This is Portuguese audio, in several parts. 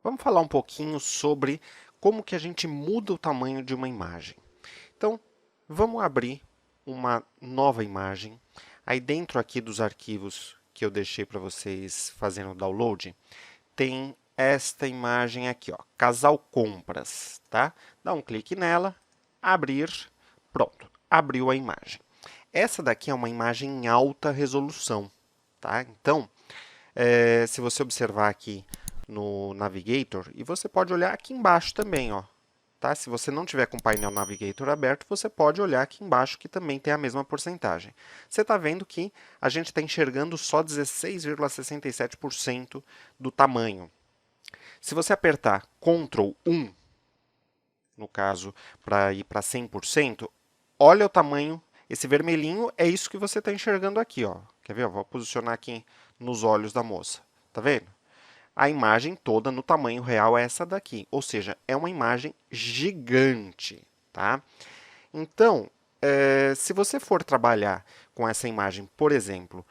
Vamos falar um pouquinho sobre como que a gente muda o tamanho de uma imagem. Então, vamos abrir uma nova imagem. Aí dentro aqui dos arquivos que eu deixei para vocês fazerem o download, tem esta imagem aqui, ó, Casal Compras, tá? Dá um clique nela, abrir, pronto, abriu a imagem. Essa daqui é uma imagem em alta resolução, tá? Então, se você observar aqui no Navigator, e você pode olhar aqui embaixo também, ó, tá? Se você não tiver com o painel Navigator aberto, você pode olhar aqui embaixo que também tem a mesma porcentagem. Você está vendo que a gente está enxergando só 16,67% do tamanho. Se você apertar Ctrl 1, no caso, para ir para 100%, olha o tamanho. Esse vermelhinho é isso que você está enxergando aqui, ó. Quer ver? Eu vou posicionar aqui nos olhos da moça. Tá vendo? A imagem toda no tamanho real é essa daqui, ou seja, é uma imagem gigante, tá? Então, se você for trabalhar com essa imagem, por exemplo,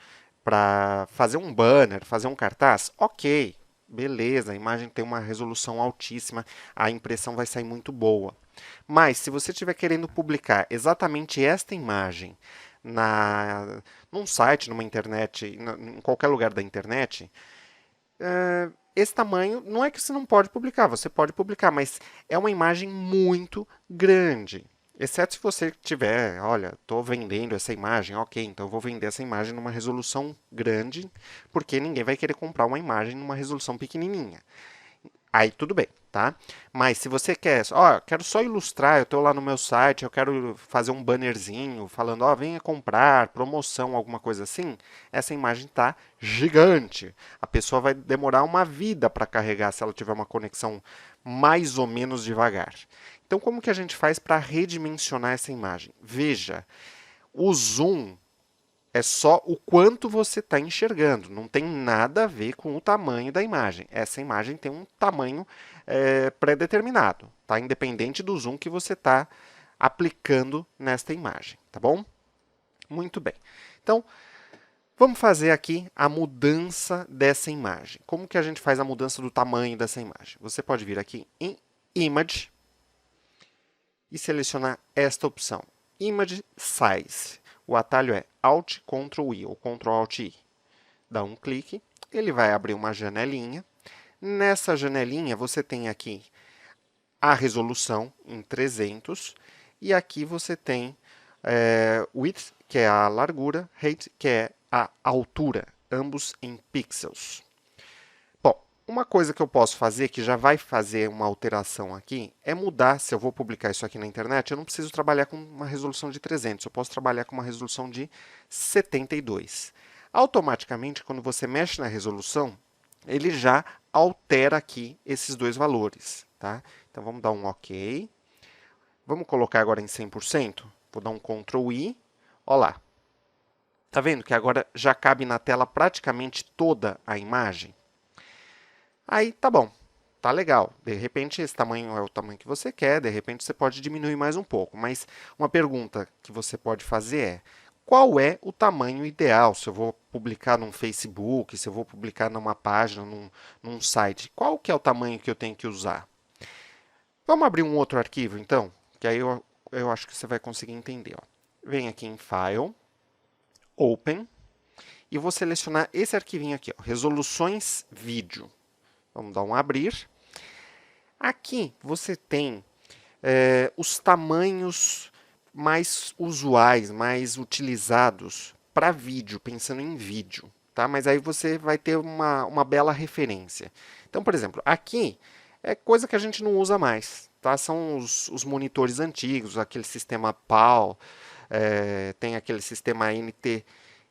para fazer um banner, fazer um cartaz, ok, beleza, a imagem tem uma resolução altíssima, a impressão vai sair muito boa. Mas, se você estiver querendo publicar exatamente esta imagem num site, numa internet, em qualquer lugar da internet, esse tamanho não é que você não pode publicar, você pode publicar, mas é uma imagem muito grande. Exceto se você tiver, olha, estou vendendo essa imagem, ok, então eu vou vender essa imagem numa resolução grande, porque ninguém vai querer comprar uma imagem numa resolução pequenininha. Aí tudo bem, tá? Mas se você quer, ó, quero só ilustrar, eu estou lá no meu site, eu quero fazer um bannerzinho falando, ó, venha comprar, promoção, alguma coisa assim, essa imagem tá gigante. A pessoa vai demorar uma vida para carregar se ela tiver uma conexão mais ou menos devagar. Então, como que a gente faz para redimensionar essa imagem? Veja, o zoom é só o quanto você está enxergando, não tem nada a ver com o tamanho da imagem. Essa imagem tem um tamanho pré-determinado, tá? Independente do zoom que você está aplicando nesta imagem, tá bom? Muito bem. Então, vamos fazer aqui a mudança dessa imagem. Como que a gente faz a mudança do tamanho dessa imagem? Você pode vir aqui em Image e selecionar esta opção, Image Size. O atalho é Alt Ctrl I ou Ctrl Alt I. Dá um clique, ele vai abrir uma janelinha. Nessa janelinha você tem aqui a resolução em 300 e aqui você tem width, que é a largura, height, que é a altura, ambos em pixels. Bom, uma coisa que eu posso fazer, que já vai fazer uma alteração aqui, é mudar, se eu vou publicar isso aqui na internet, eu não preciso trabalhar com uma resolução de 300, eu posso trabalhar com uma resolução de 72. Automaticamente, quando você mexe na resolução, ele já altera aqui esses dois valores, tá? Então, vamos dar um OK. Vamos colocar agora em 100%. Vou dar um Ctrl I. Olha lá. Tá vendo que agora já cabe na tela praticamente toda a imagem? Aí tá bom, tá legal. De repente esse tamanho é o tamanho que você quer, de repente você pode diminuir mais um pouco. Mas uma pergunta que você pode fazer é: qual é o tamanho ideal? Se eu vou publicar num Facebook, se eu vou publicar numa página, num site, qual que é o tamanho que eu tenho que usar? Vamos abrir um outro arquivo então, que aí eu acho que você vai conseguir entender. Ó. Vem aqui em File, Open, e vou selecionar esse arquivinho aqui, ó, Resoluções Vídeo. Vamos dar um abrir. Aqui você tem os tamanhos mais usuais, mais utilizados para vídeo, pensando em vídeo. Tá? Mas aí você vai ter uma bela referência. Então, por exemplo, aqui é coisa que a gente não usa mais. Tá? São os monitores antigos, aquele sistema PAL, tem aquele sistema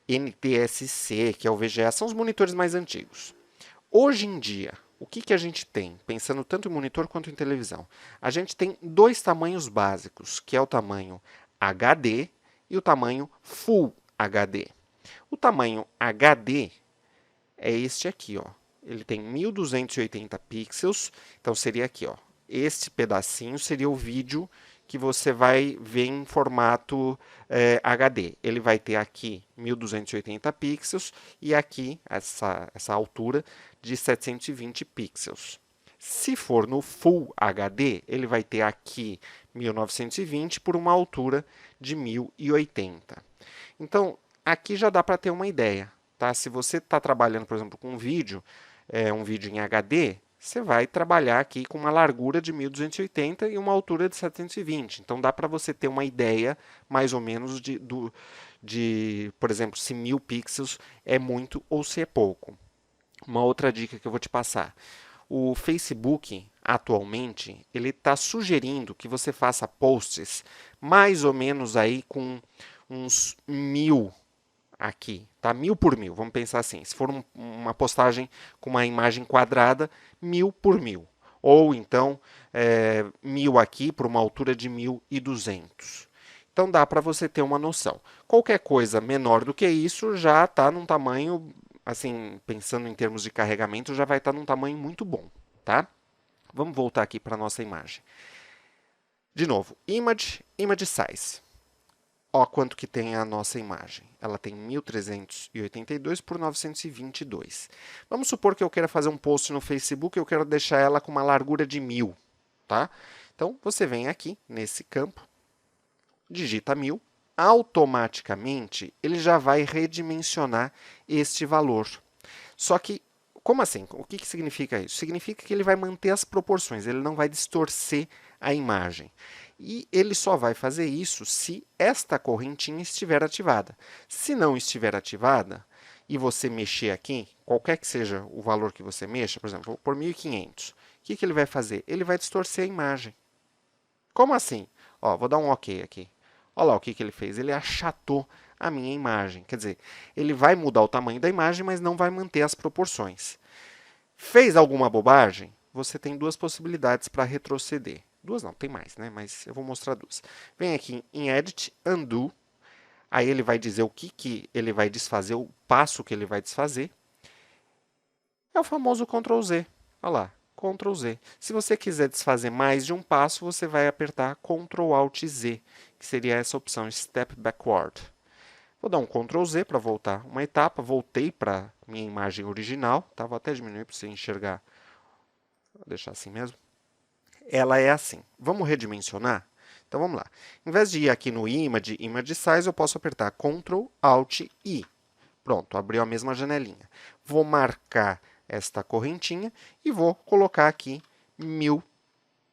NTSC, que é o VGA, são os monitores mais antigos. Hoje em dia, o que a gente tem, pensando tanto em monitor quanto em televisão? A gente tem dois tamanhos básicos, que é o tamanho HD e o tamanho Full HD. O tamanho HD é este aqui, ó. Ele tem 1280 pixels, então seria aqui, ó. Este pedacinho seria o vídeo que você vai ver em formato HD. Ele vai ter aqui 1280 pixels e aqui essa altura de 720 pixels. Se for no Full HD, ele vai ter aqui 1920 por uma altura de 1080. Então, aqui já dá para ter uma ideia. Tá? Se você está trabalhando, por exemplo, com um vídeo em HD, você vai trabalhar aqui com uma largura de 1280 e uma altura de 720. Então, dá para você ter uma ideia, mais ou menos, por exemplo, se 1000 pixels é muito ou se é pouco. Uma outra dica que eu vou te passar. O Facebook, atualmente, ele está sugerindo que você faça posts mais ou menos aí com uns 1000 aqui, tá? 1000 por 1000, vamos pensar assim. Se for uma postagem com uma imagem quadrada, 1000 por 1000. Ou então, 1000 aqui por uma altura de 1200. Então dá para você ter uma noção. Qualquer coisa menor do que isso já está num tamanho, assim, pensando em termos de carregamento, já vai estar num tamanho muito bom, tá? Vamos voltar aqui para a nossa imagem. De novo, image size. Ó quanto que tem a nossa imagem. Ela tem 1382 por 922. Vamos supor que eu queira fazer um post no Facebook e eu quero deixar ela com uma largura de 1000, tá? Então, você vem aqui nesse campo, digita 1000, automaticamente ele já vai redimensionar este valor. Só que, como assim? O que significa isso? Significa que ele vai manter as proporções, ele não vai distorcer a imagem. E ele só vai fazer isso se esta correntinha estiver ativada. Se não estiver ativada, e você mexer aqui, qualquer que seja o valor que você mexa, por exemplo, vou por 1500, o que ele vai fazer? Ele vai distorcer a imagem. Como assim? Ó, vou dar um OK aqui. Olha lá o que ele fez. Ele achatou a minha imagem. Quer dizer, ele vai mudar o tamanho da imagem, mas não vai manter as proporções. Fez alguma bobagem? Você tem duas possibilidades para retroceder. Duas não, tem mais, né? Mas eu vou mostrar duas. Vem aqui em Edit, Undo. Aí ele vai dizer o que ele vai desfazer, o passo que ele vai desfazer. É o famoso Ctrl Z. Olha lá, Ctrl Z. Se você quiser desfazer mais de um passo, você vai apertar Ctrl Alt Z, que seria essa opção, Step Backward. Vou dar um Ctrl Z para voltar uma etapa. Voltei para minha imagem original. Tá? Vou até diminuir para você enxergar. Vou deixar assim mesmo. Ela é assim. Vamos redimensionar? Então vamos lá. Em vez de ir aqui no Image Size, eu posso apertar Ctrl Alt I. Pronto, abriu a mesma janelinha. Vou marcar esta correntinha e vou colocar aqui 1000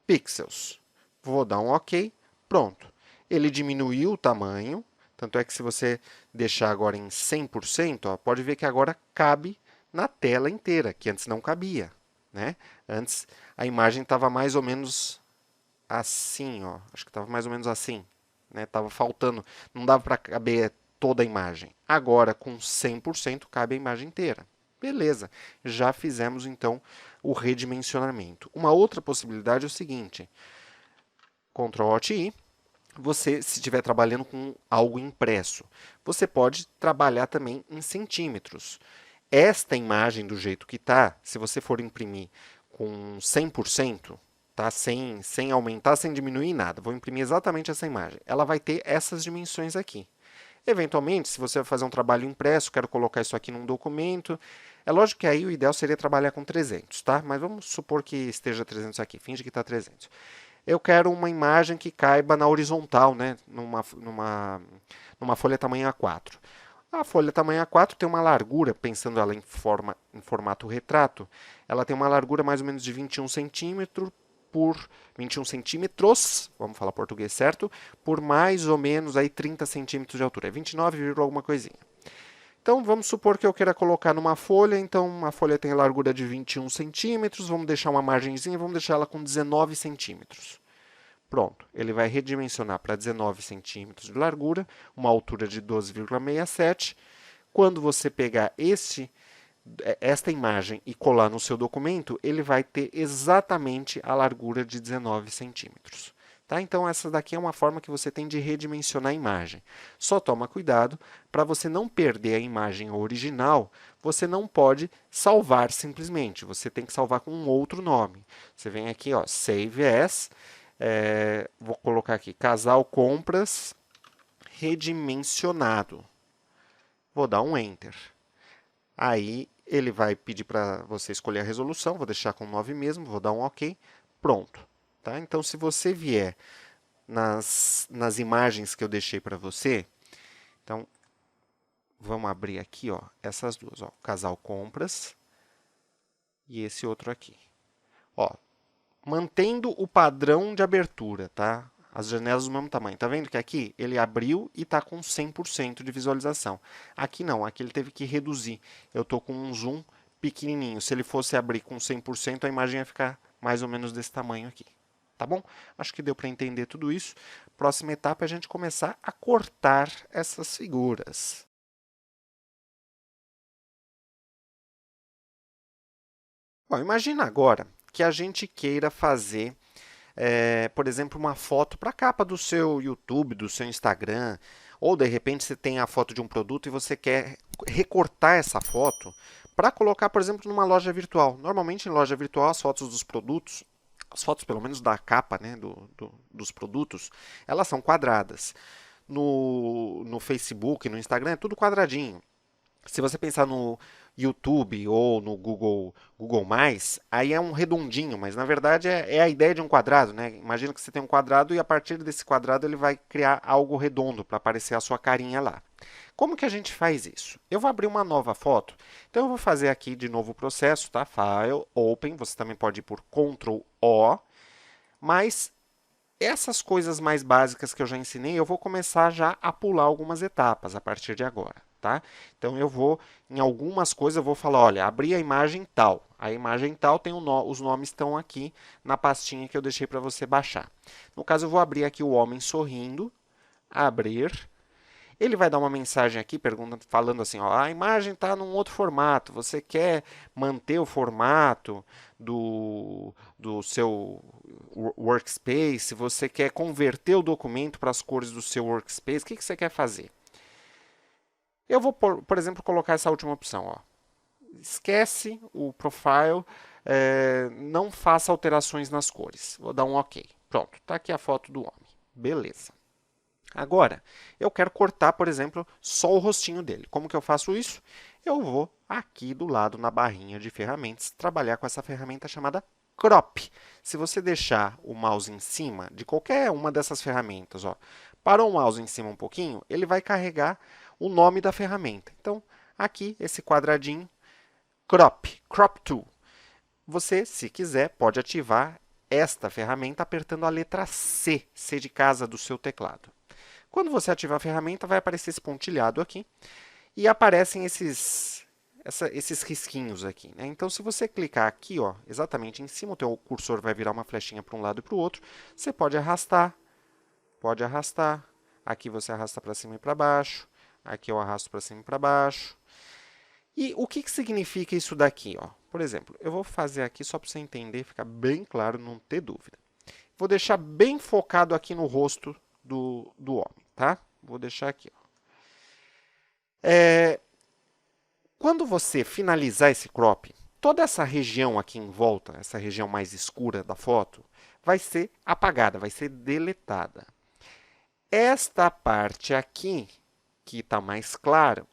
pixels. Vou dar um OK. Pronto. Ele diminuiu o tamanho. Tanto é que se você deixar agora em 100%, ó, pode ver que agora cabe na tela inteira, que antes não cabia. Né? Antes a imagem estava mais ou menos assim, ó. Acho que estava mais ou menos assim. Estava faltando, não dava para caber toda a imagem. Agora, com 100%, cabe a imagem inteira. Beleza, já fizemos então o redimensionamento. Uma outra possibilidade é o seguinte, Ctrl Alt I, você, se estiver trabalhando com algo impresso, você pode trabalhar também em centímetros. Esta imagem, do jeito que está, se você for imprimir com 100%, tá? Sem aumentar, sem diminuir nada, vou imprimir exatamente essa imagem. Ela vai ter essas dimensões aqui. Eventualmente, se você vai fazer um trabalho impresso, quero colocar isso aqui num documento, é lógico que aí o ideal seria trabalhar com 300, tá? Mas vamos supor que esteja 300 aqui, finge que está 300. Eu quero uma imagem que caiba na horizontal, né? Numa folha tamanho A4. A folha tamanho A4 tem uma largura, pensando ela em formato retrato, ela tem uma largura mais ou menos de 21 centímetros por 21 centímetros, vamos falar português certo, por mais ou menos aí 30 centímetros de altura. É 29, alguma coisinha. Então, vamos supor que eu queira colocar numa folha, então a folha tem a largura de 21 centímetros, vamos deixar uma margenzinha, vamos deixar ela com 19 centímetros. Pronto, ele vai redimensionar para 19 centímetros de largura, uma altura de 12,67. Quando você pegar esta imagem e colar no seu documento, ele vai ter exatamente a largura de 19 centímetros. Tá? Então, essa daqui é uma forma que você tem de redimensionar a imagem. Só toma cuidado, para você não perder a imagem original, você não pode salvar simplesmente, você tem que salvar com um outro nome. Você vem aqui, ó, Save As, vou colocar aqui, Casal Compras Redimensionado. Vou dar um Enter. Aí ele vai pedir para você escolher a resolução, vou deixar com 9 mesmo, vou dar um OK, pronto. Tá? Então, se você vier nas imagens que eu deixei para você, então, vamos abrir aqui, ó, essas duas, ó, casal compras e esse outro aqui. Ó, mantendo o padrão de abertura, tá? As janelas do mesmo tamanho. Tá vendo que aqui ele abriu e está com 100% de visualização. Aqui não, aqui ele teve que reduzir. Eu estou com um zoom pequenininho. Se ele fosse abrir com 100%, a imagem ia ficar mais ou menos desse tamanho aqui. Tá bom? Acho que deu para entender tudo isso. Próxima etapa é a gente começar a cortar essas figuras. Bom, imagina agora que a gente queira fazer, por exemplo, uma foto para a capa do seu YouTube, do seu Instagram, ou de repente você tem a foto de um produto e você quer recortar essa foto para colocar, por exemplo, numa loja virtual. Normalmente em loja virtual as fotos dos produtos, as fotos pelo menos da capa, né, dos produtos, elas são quadradas. No Facebook, no Instagram, é tudo quadradinho. Se você pensar no YouTube ou no Google+, aí é um redondinho, mas na verdade é a ideia de um quadrado, né? Imagina que você tem um quadrado e a partir desse quadrado ele vai criar algo redondo para aparecer a sua carinha lá. Como que a gente faz isso? Eu vou abrir uma nova foto, então eu vou fazer aqui de novo o processo, tá? File, Open, você também pode ir por Ctrl O, mas essas coisas mais básicas que eu já ensinei, eu vou começar já a pular algumas etapas a partir de agora, tá? Então eu vou, em algumas coisas, eu vou falar, olha, abri a imagem tal. A imagem tal tem os nomes estão aqui na pastinha que eu deixei para você baixar. No caso, eu vou abrir aqui o homem sorrindo, abrir. Ele vai dar uma mensagem aqui falando assim, ó, a imagem está num outro formato, você quer manter o formato do seu workspace, você quer converter o documento para as cores do seu workspace, o que você quer fazer? Eu vou, por exemplo, colocar essa última opção. Ó. Esquece o profile, não faça alterações nas cores. Vou dar um OK. Pronto, está aqui a foto do homem. Beleza. Agora, eu quero cortar, por exemplo, só o rostinho dele. Como que eu faço isso? Eu vou aqui do lado na barrinha de ferramentas, trabalhar com essa ferramenta chamada Crop. Se você deixar o mouse em cima de qualquer uma dessas ferramentas, ó, parou o mouse em cima um pouquinho, ele vai carregar o nome da ferramenta. Então, aqui, esse quadradinho, Crop Tool. Você, se quiser, pode ativar esta ferramenta apertando a letra C, C de casa do seu teclado. Quando você ativar a ferramenta, vai aparecer esse pontilhado aqui e aparecem esses risquinhos aqui. Né? Então, se você clicar aqui, ó, exatamente em cima, o teu cursor vai virar uma flechinha para um lado e para o outro. Você pode arrastar. Aqui você arrasta para cima e para baixo. Aqui eu arrasto para cima e para baixo. E o que significa isso daqui? Ó? Por exemplo, eu vou fazer aqui só para você entender, ficar bem claro, não ter dúvida. Vou deixar bem focado aqui no rosto do homem, tá? Vou deixar aqui. Ó. Quando você finalizar esse crop, toda essa região aqui em volta, essa região mais escura da foto, vai ser apagada, vai ser deletada. Esta parte aqui, que está mais claro,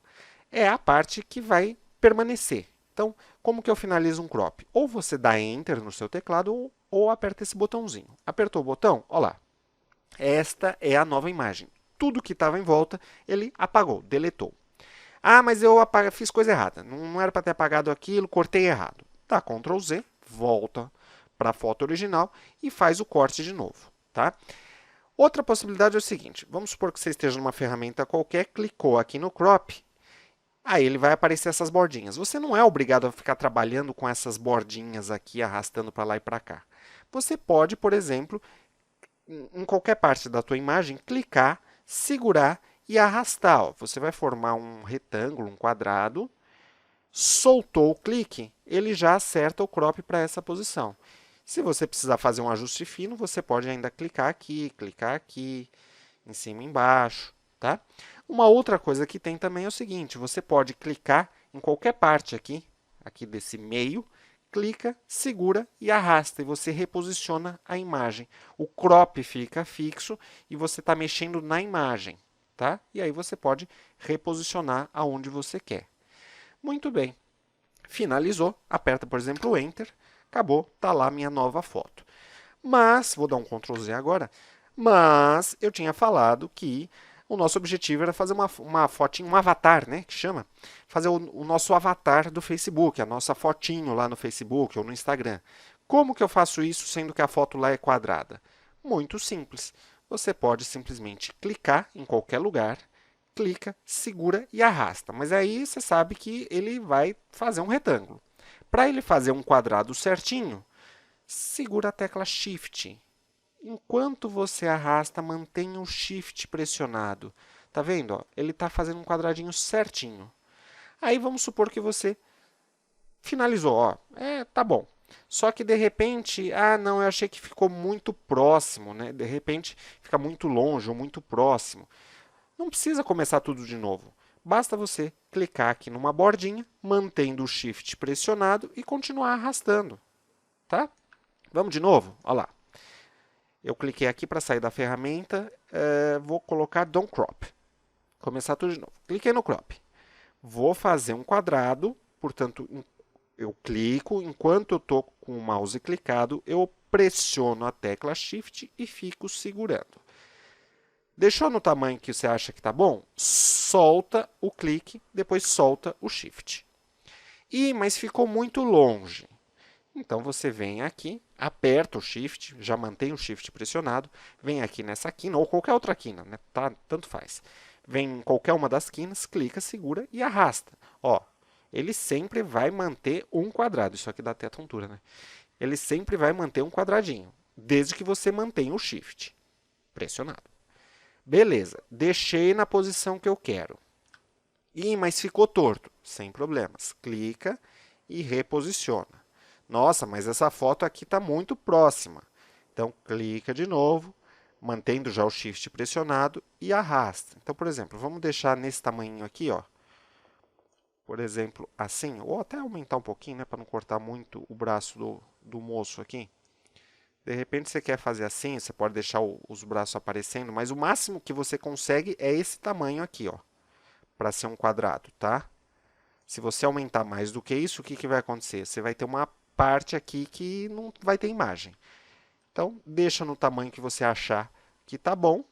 é a parte que vai permanecer. Então, como que eu finalizo um crop? Ou você dá Enter no seu teclado ou aperta esse botãozinho. Apertou o botão, olha lá. Esta é a nova imagem. Tudo que estava em volta, ele apagou, deletou. Ah, mas eu fiz coisa errada. Não era para ter apagado aquilo, cortei errado. Dá Ctrl Z, volta para a foto original e faz o corte de novo. Tá? Outra possibilidade é o seguinte. Vamos supor que você esteja numa ferramenta qualquer, clicou aqui no crop, aí ele vai aparecer essas bordinhas. Você não é obrigado a ficar trabalhando com essas bordinhas aqui, arrastando para lá e para cá. Você pode, por exemplo, em qualquer parte da tua imagem, clicar, segurar e arrastar. Ó. Você vai formar um retângulo, um quadrado, soltou o clique, ele já acerta o crop para essa posição. Se você precisar fazer um ajuste fino, você pode ainda clicar aqui, em cima e embaixo. Tá? Uma outra coisa que tem também é o seguinte, você pode clicar em qualquer parte aqui desse meio, clica, segura e arrasta, e você reposiciona a imagem. O crop fica fixo e você está mexendo na imagem. Tá? E aí você pode reposicionar aonde você quer. Muito bem. Finalizou, aperta, por exemplo, o Enter, acabou, está lá a minha nova foto. Mas, vou dar um Ctrl Z agora, mas eu tinha falado que o nosso objetivo era fazer uma fotinho, um avatar, né, que chama, fazer o nosso avatar do Facebook, a nossa fotinho lá no Facebook ou no Instagram. Como que eu faço isso sendo que a foto lá é quadrada? Muito simples. Você pode simplesmente clicar em qualquer lugar, clica, segura e arrasta. Mas aí você sabe que ele vai fazer um retângulo. Para ele fazer um quadrado certinho, segura a tecla Shift. Enquanto você arrasta, mantenha o Shift pressionado. Tá vendo? Ó? Ele está fazendo um quadradinho certinho. Aí vamos supor que você finalizou. Ó. Tá bom. Só que de repente, não, eu achei que ficou muito próximo, né? De repente fica muito longe ou muito próximo. Não precisa começar tudo de novo. Basta você clicar aqui numa bordinha, mantendo o Shift pressionado e continuar arrastando. Tá? Vamos de novo? Olha lá. Eu cliquei aqui para sair da ferramenta, vou colocar Don't Crop. Começar tudo de novo. Cliquei no Crop. Vou fazer um quadrado, portanto, eu clico, enquanto eu estou com o mouse clicado, eu pressiono a tecla Shift e fico segurando. Deixou no tamanho que você acha que está bom? Solta o clique, depois solta o Shift. Mas ficou muito longe. Então, você vem aqui, aperta o Shift, já mantém o Shift pressionado, vem aqui nessa quina, ou qualquer outra quina, né? Tá? Tanto faz. Vem em qualquer uma das quinas, clica, segura e arrasta. Ó, ele sempre vai manter um quadrado. Isso aqui dá até tontura, né? Ele sempre vai manter um quadradinho, desde que você mantenha o Shift pressionado. Beleza, deixei na posição que eu quero. Mas ficou torto. Sem problemas. Clica e reposiciona. Nossa, mas essa foto aqui está muito próxima. Então, clica de novo, mantendo já o Shift pressionado e arrasta. Então, por exemplo, vamos deixar nesse tamanho aqui, ó. Por exemplo, assim, ou até aumentar um pouquinho, né, para não cortar muito o braço do moço aqui. De repente, você quer fazer assim, você pode deixar os braços aparecendo, mas o máximo que você consegue é esse tamanho aqui, ó, para ser um quadrado, tá? Se você aumentar mais do que isso, o que vai acontecer? Você vai ter uma parte aqui que não vai ter imagem. Então, deixa no tamanho que você achar que está bom.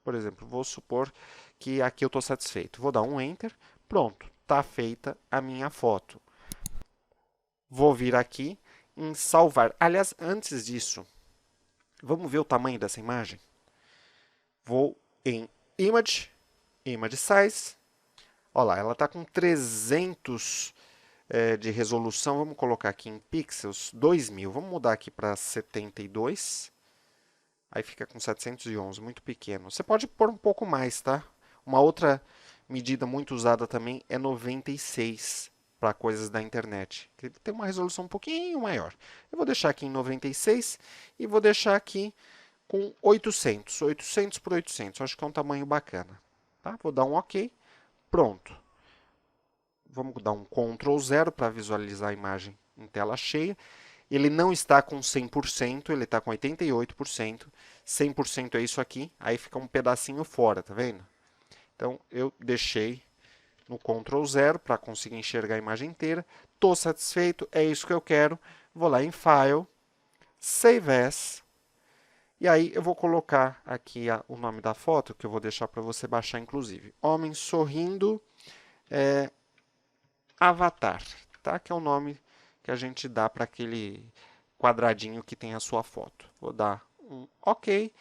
Por exemplo, vou supor que aqui eu estou satisfeito. Vou dar um Enter. Pronto, está feita a minha foto. Vou vir aqui em salvar. Aliás, antes disso, vamos ver o tamanho dessa imagem? Vou em Image, Image Size. Olha lá, ela está com 300 de resolução. Vamos colocar aqui em pixels, 2000. Vamos mudar aqui para 72. Aí fica com 711, muito pequeno. Você pode pôr um pouco mais, tá? Uma outra medida muito usada também é 96 para coisas da internet, que tem uma resolução um pouquinho maior. Eu vou deixar aqui em 96 e vou deixar aqui com 800, 800 por 800. Acho que é um tamanho bacana. Tá? Vou dar um OK. Pronto. Vamos dar um Ctrl 0 para visualizar a imagem em tela cheia. Ele não está com 100%, ele está com 88%. 100% é isso aqui, aí fica um pedacinho fora, tá vendo? Então, eu deixei no Ctrl 0 para conseguir enxergar a imagem inteira. Estou satisfeito, é isso que eu quero. Vou lá em File, Save As. E aí, eu vou colocar aqui o nome da foto, que eu vou deixar para você baixar, inclusive. Homem sorrindo, Avatar, tá? Que é o nome que a gente dá para aquele quadradinho que tem a sua foto. Vou dar um OK.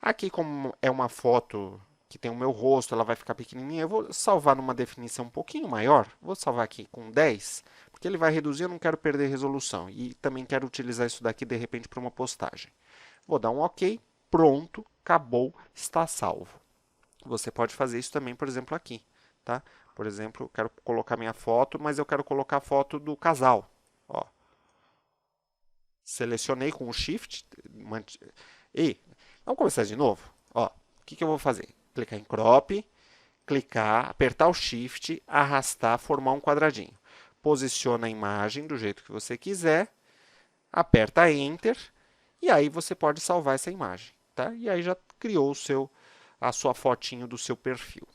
Aqui, como é uma foto que tem o meu rosto, ela vai ficar pequenininha, eu vou salvar numa definição um pouquinho maior. Vou salvar aqui com 10, porque ele vai reduzir, eu não quero perder resolução. E também quero utilizar isso daqui, de repente, para uma postagem. Vou dar um OK. Pronto, acabou, está salvo. Você pode fazer isso também, por exemplo, aqui, tá? Por exemplo, eu quero colocar minha foto, mas eu quero colocar a foto do casal. Ó. Selecionei com o Shift. E vamos começar de novo. Ó, o que eu vou fazer? Clicar em Crop, clicar, apertar o Shift, arrastar, formar um quadradinho. Posiciona a imagem do jeito que você quiser, aperta Enter, e aí você pode salvar essa imagem. Tá? E aí já criou a sua fotinho do seu perfil.